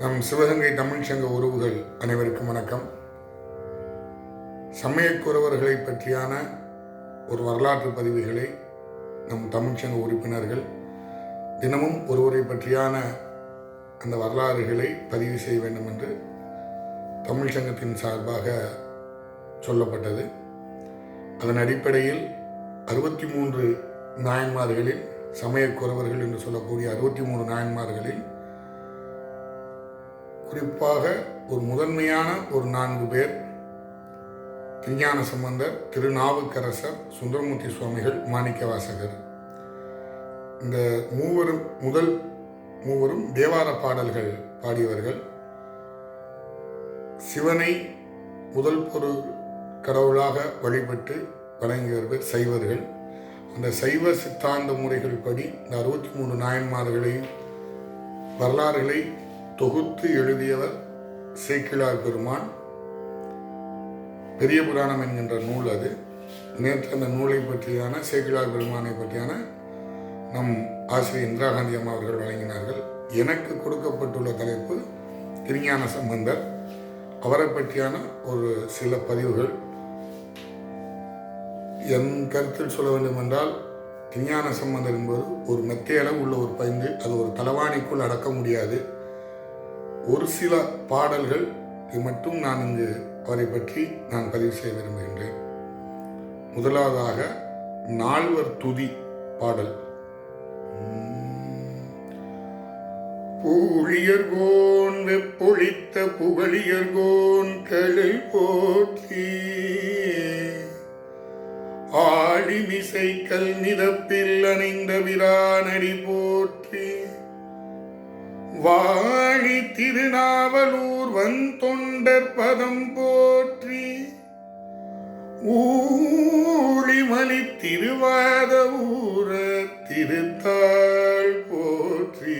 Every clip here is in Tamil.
நம் சிவகங்கை தமிழ் சங்க உறவுகள் அனைவருக்கும் வணக்கம். சமயக்குறவர்களை பற்றியான ஒரு வரலாற்று பதிவுகளை நம் தமிழ்ச்சங்க உறுப்பினர்கள் தினமும் ஒருவரை பற்றியான அந்த வரலாறுகளை பதிவு செய்ய வேண்டும் என்று தமிழ் சங்கத்தின் சார்பாக சொல்லப்பட்டது. அதன் அடிப்படையில் 63 நாயன்மார்களில், சமயக்குறவர்கள் என்று சொல்லக்கூடிய 63 நாயன்மார்களில் குறிப்பாக ஒரு முதன்மையான ஒரு 4 பேர், திருஞான சம்பந்தர், திருநாவுக்கரசர், சுந்தரமூர்த்தி சுவாமிகள், மாணிக்கவாசகர். இந்த முதல் மூவரும் தேவார பாடல்கள் பாடியவர்கள். சிவனை முதல் பொருள் கடவுளாக வழிபட்டு வணங்கியவர்கள் சைவர்கள். அந்த சைவ சித்தாந்த முறைகள் படி இந்த 63 நாயன்மார்களை வரலாறுகளை தொகுத்து எழுதியவர் சேக்கிழார் பெருமான். பெரிய புராணம் என்கின்ற நூல் அது. நேற்று அந்த நூலை பற்றியான, சேக்கிழார் பெருமானை பற்றியான நம் ஆசிரியர் இந்திரா காந்தி அம்மா அவர்கள் வழங்கினார்கள். எனக்கு கொடுக்கப்பட்டுள்ள தலைப்பு திருஞான சம்பந்தர். அவரை பற்றியான ஒரு சில பதிவுகள். என் கருத்தில் சொல்ல வேண்டும் என்றால், திருஞான சம்பந்தர் என்பது ஒரு மெத்தையளவு உள்ள ஒரு பைந்து. அது ஒரு தலவாணிக்குள் அடக்க முடியாது. ஒரு சில பாடல்கள் மட்டும் நான் இங்கு அவரை பற்றி நான் பதிவு செய்ய விரும்புகின்றேன். முதலாவதாக நால்வர் துதி பாடல். பூழியர்கோன் வெப்பொழித்த புகழியர்கோன் கழல் போற்றி, ஆழிமிசைக்கல் நிதப்பில் அணைந்த விரானடி போற்றி, வாழி திருநாவலூர் வந்தொண்டர் பதம் போற்றி, ஊழிமலி திருவாத ஊர திருத்தாள் போற்றி.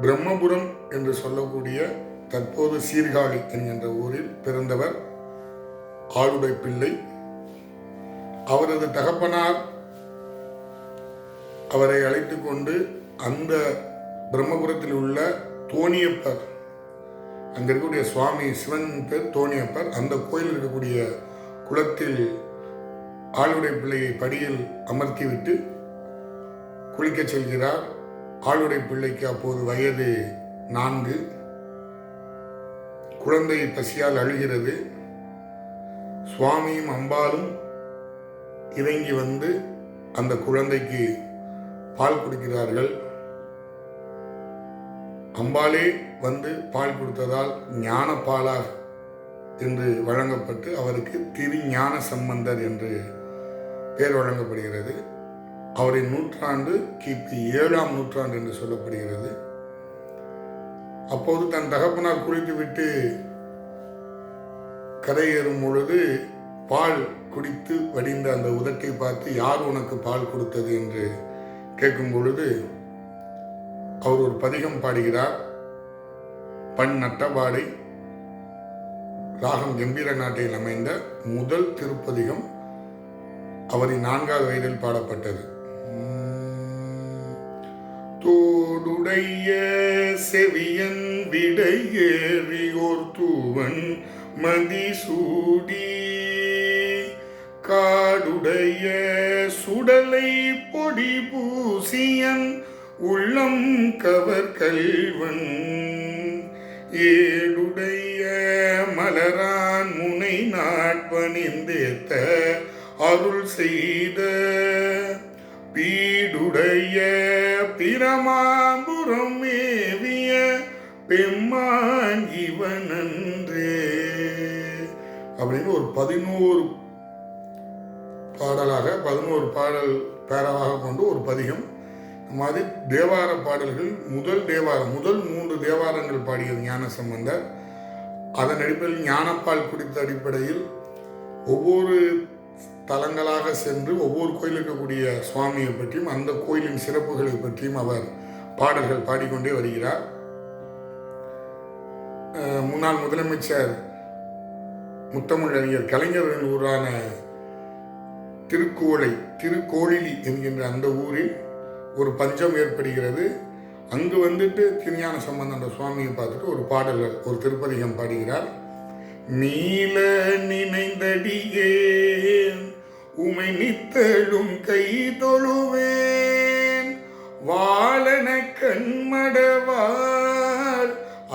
பிரம்மபுரம் என்று சொல்லக்கூடிய தற்போது சீர்காழி என்கின்ற ஊரில் பிறந்தவர் ஆளுடை பிள்ளை. அவரது தகப்பனார் அவரை அழைத்து கொண்டு அந்த பிரம்மபுரத்தில் உள்ள தோணியப்பர், அங்க இருக்கக்கூடிய சுவாமி சிவன் பேர் தோணியப்பர், அந்த கோயில் இருக்கக்கூடிய குளத்தில் ஆளுடை பிள்ளையை படியில் அமர்த்திவிட்டு குளிக்க செல்கிறார். ஆளுடை பிள்ளைக்கு அப்போது வயது 4. குழந்தை பசியால் அழுகிறது. சுவாமியும் அம்பாலும் இறங்கி வந்து அந்த குழந்தைக்கு பால் கொடுக்கிறார்கள். அம்பாலே வந்து பால் கொடுத்ததால் ஞான பாலாக என்று வழங்கப்பட்டு அவருக்கு திருஞான சம்பந்தர் என்று பெயர் வழங்கப்படுகிறது. அவரின் நூற்றாண்டு கிபி 7ஆம் நூற்றாண்டு என்று சொல்லப்படுகிறது. அப்போது தன் தகப்பனார் குளித்துவிட்டு கரையேறும் பொழுது பால் குடித்து வடிந்த அந்த உதட்டை பார்த்து, யார் உனக்கு பால் கொடுத்தது என்று கேட்கும் பொழுது அவர் ஒரு பதிகம் பாடுகிறார். பண் நட்டபாடை, ராகம் கம்பீர நாட்டையில் அமைந்த முதல் திருப்பதிகம் அவரின் 4வது வயதில் பாடப்பட்டது. தோடுடைய செவியன் விடையேறியோர் தூவன் மதிசூடி, காடுடைய சுடலை பொடி பூசியன் உள்ளம் கவர் கல்வன், ஏடுடைய மலரான் முனை நாட்பணிந்தேத்த அருள் செய்த, பீடுடைய பிரமாபுரம் மேவிய பெம்மான் இவனன்றே அப்படின்னு ஒரு 11 பாடலாக 11 பாடல் பேராக கொண்டு ஒரு பதிகம். மாதிரி தேவார பாடல்கள் முதல் 3 தேவாரங்கள் பாடியது ஞான சம்பந்தர். அதன் அடிப்படையில் ஞானப்பால் குறித்த அடிப்படையில் ஒவ்வொரு தலங்களாக சென்று ஒவ்வொரு கோயில் இருக்கக்கூடிய சுவாமியை பற்றியும் அந்த கோயிலின் சிறப்புகளை பற்றியும் அவர் பாடல்கள் பாடிக்கொண்டே வருகிறார். முன்னாள் முதலமைச்சர் முத்தமிழறிஞர் கலைஞரின் ஊரான திருக்கோளிலி என்கின்ற அந்த ஊரில் ஒரு பஞ்சம் ஏற்படுகிறது. அங்கு வந்துட்டு திருஞான சம்பந்தன்ற சுவாமியை பார்த்துட்டு ஒரு பாடல்கள் ஒரு திருப்பதிகம் பாடுகிறார். நீல நினைந்தடியே உமை நித்தழும் கை தொழுவேன், வாழன கண்மடவாள்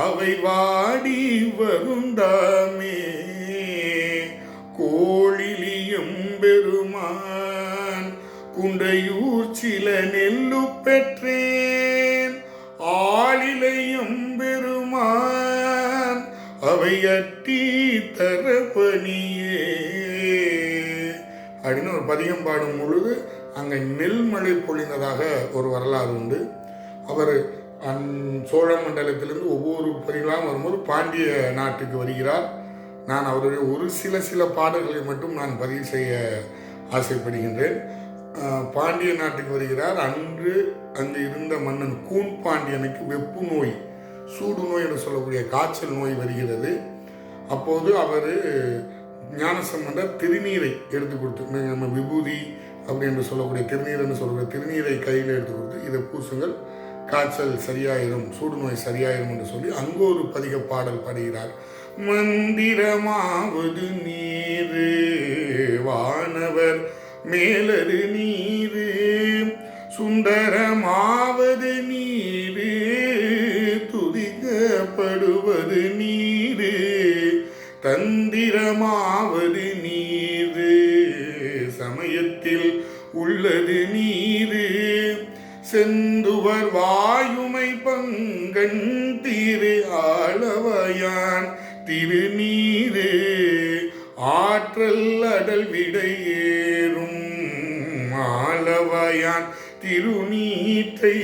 அவை வாடி வருந்தாமே, கோழிலியும் பெருமான் குண்டையூர் சில நெல்லு பெற்றேன், ஆளிலையும் பெருமான் அவை அட்டி தரப்பணியே அப்படின்னு ஒரு பதிகம் பாடும் பொழுது அங்கே நெல்மழை பொழிந்ததாக ஒரு வரலாறு உண்டு. அவர் சோழ மண்டலத்திலிருந்து ஒவ்வொரு பதிகளாக வரும்போது பாண்டிய நாட்டுக்கு வருகிறார். நான் அவருடைய ஒரு சில பாடல்களை மட்டும் நான் பதிவு செய்ய ஆசைப்படுகின்றேன். பாண்டிய நாட்டுக்கு வருகிறார். அன்று அங்கு இருந்த மன்னன் கூன் பாண்டியனுக்கு வெப்பு நோய், சூடு நோய் என்று சொல்லக்கூடிய காய்ச்சல் நோய் வருகிறது. அப்போது அவர் ஞானசம்பந்தர் திருநீரை எடுத்து கொடுத்து, நம்ம விபூதி அப்படி என்று சொல்லக்கூடிய திருநீர் என்று சொல்லக்கூடிய திருநீரை கையில் எடுத்து கொடுத்து, இதை பூசுங்கள், காய்ச்சல் சரியாயிரும், சூடு நோய் சரியாயிரும் என்று சொல்லி அங்கு ஒரு பதிக பாடல் பாடுகிறார். மந்திரமாவது நீரு வானவர் மேலரு நீரு, சுந்தரமாவது நீரு துதிக்கப்படுவது நீரு, தந்திரமாவது நீரு சமயத்தில் உள்ளது நீரு, செந்துவர் வாயுமை பங்கன் திரு ஆளவையான் திருநீரு, ஆற்றல் அடல் விடையேறும் ஆளவையான் திருநீற்றை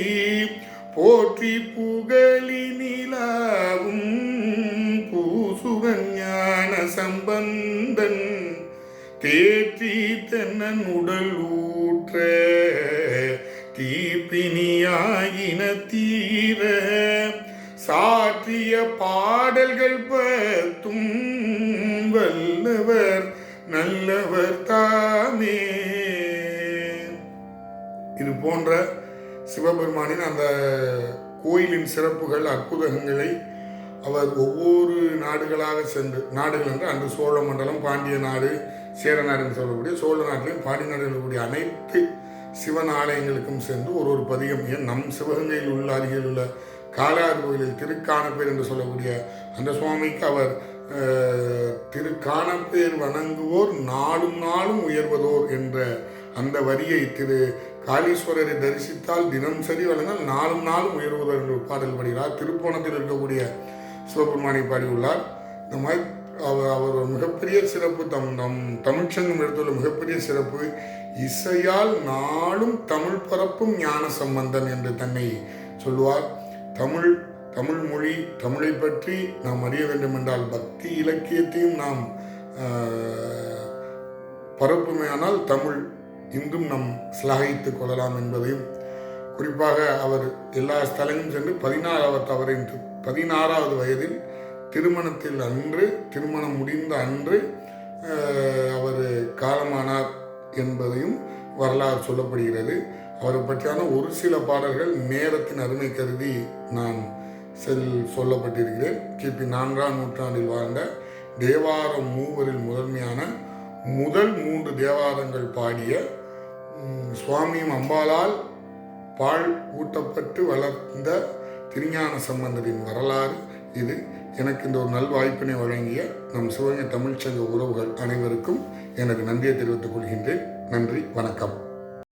போற்றி புகழி நிலாவும் பூசுகன் ஞான சம்பந்தன், தேற்றி தென்னன் உடல் ஊற்ற தீப்பினியாயின தீர, சாற்றிய பாடல்கள் பத்தும் வல்லவர் நல்லவர் தாமே. இது போன்ற சிவபெருமானின் அந்த கோயிலின் சிறப்புகள் அற்புதங்களை அவர் ஒவ்வொரு நாடுகளாக சென்று, நாடுகள் என்று அன்று சோழ மண்டலம், பாண்டிய நாடு, சேர நாடு என்று சொல்லக்கூடிய சோழ நாட்டிலும் பாண்டிய நாடு இருக்கக்கூடிய அனைத்து சிவன் ஆலயங்களுக்கும் சென்று ஒரு பதிகம், ஏன் நம் சிவகங்கையில் உள்ள அருகில் உள்ள காளையார் கோயிலில் திருக்கானப்பேர் என்று சொல்லக்கூடிய அந்த சுவாமிக்கு அவர் திருக்கானப்பேர் வணங்குவோர் நாளும் நாளும் உயர்வதோர் என்ற அந்த வரியை திரு காளீஸ்வரரை தரிசித்தால் தினம் சரி வழங்கால் நாளும் நாளும் உயர்வதோர் என்று பாடல் பாடுகிறார். திருப்போணத்தில் இருக்கக்கூடிய சிவபெருமானை பாடியுள்ளார். இந்த மாதிரி அவர் மிகப்பெரிய சிறப்பு, தமிழ்ச்சங்கம் எடுத்துள்ள மிகப்பெரிய சிறப்பு, இசையால் நாளும் தமிழ் பரப்பும் ஞான சம்பந்தன் என்று தன்னை சொல்லுவார். தமிழ் மொழி, தமிழை பற்றி நாம் அறிய வேண்டும் என்றால் பக்தி இலக்கியத்தையும் நாம் பரப்புமையானால் தமிழ் இன்றும் நாம் சிலாகித்துக் கொள்ளலாம் என்பதையும், குறிப்பாக அவர் எல்லா ஸ்தலங்களும் சென்று 16வது வயதில் திருமணம் முடிந்த அன்று அவர் காலமானார் என்பதையும் வரலாறு சொல்லப்படுகிறது. அவரை பற்றியான ஒரு சில பாடல்கள் நேரத்தின் அருமை கருதி நான் சொல்லப்பட்டிருக்கிறேன். கிபி 4ஆம் நூற்றாண்டில் வாழ்ந்த தேவார மூவரில் முதன்மையான முதல் 3 தேவாரங்கள் பாடிய சுவாமியும் அம்பாளால் பால் ஊட்டப்பட்டு வளர்ந்த திருஞான சம்பந்தரின் வரலாறு இது. எனக்கு இந்த ஒரு நல்வாய்ப்பினை வழங்கிய நம் சிவகங்கை தமிழ்ச்சங்க உறவுகள் அனைவருக்கும் எனது நன்றியை தெரிவித்துக் கொள்கின்றேன். நன்றி, வணக்கம்.